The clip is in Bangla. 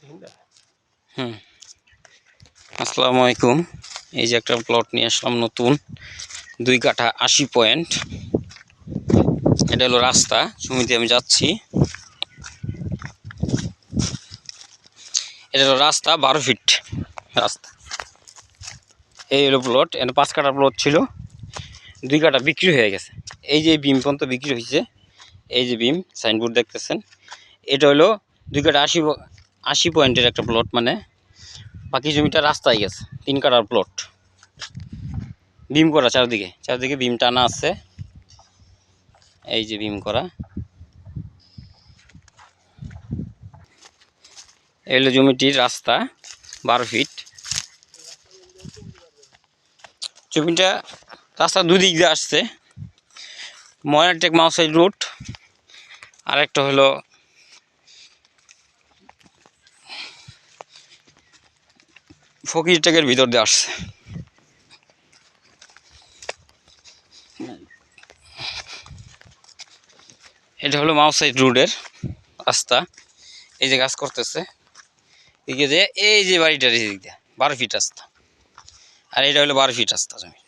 হুম, আসসালামু আলাইকুম। এই যে একটা প্লট নিয়ে আসলাম নতুন, 2 কাঠা 80 পয়েন্ট। এটা হলো রাস্তা, জমিতে আমি যাচ্ছি। এটা হলো রাস্তা, 12 ফিট রাস্তা। এই হলো প্লট। এটা 5 কাঠা প্লট ছিল, 2 কাঠা বিক্রি হয়ে গেছে। এই যে বিম পর্যন্ত বিক্রি হয়েছে, এই যে বিম সাইনবোর্ড দেখতেছেন। এটা হলো 2 কাঠা 80 পয়েন্টের একটা প্লট, মানে বাকি জমিটা রাস্তায় গেছে। 3 কাঠার প্লট, বিম করা চারদিকে বিম টানা আছে। এই যে বিম করা, এই হলো জমিটির রাস্তা, 12 ফিট। জমিটা রাস্তা দুদিক দিয়ে আসছে, ময়নাটেক মাউসাইড রুট, আর একটা হলো ফকিরটেকের ভিতর দিয়ে আসছে। এটা হলো মাউসাইড রোডের রাস্তা। এই যে কাজ করতেছে, এই যে বাড়িটার এই দিক দিয়ে 12 ফিট রাস্তা, আর এটা হলো 12 ফিট রাস্তা জমি।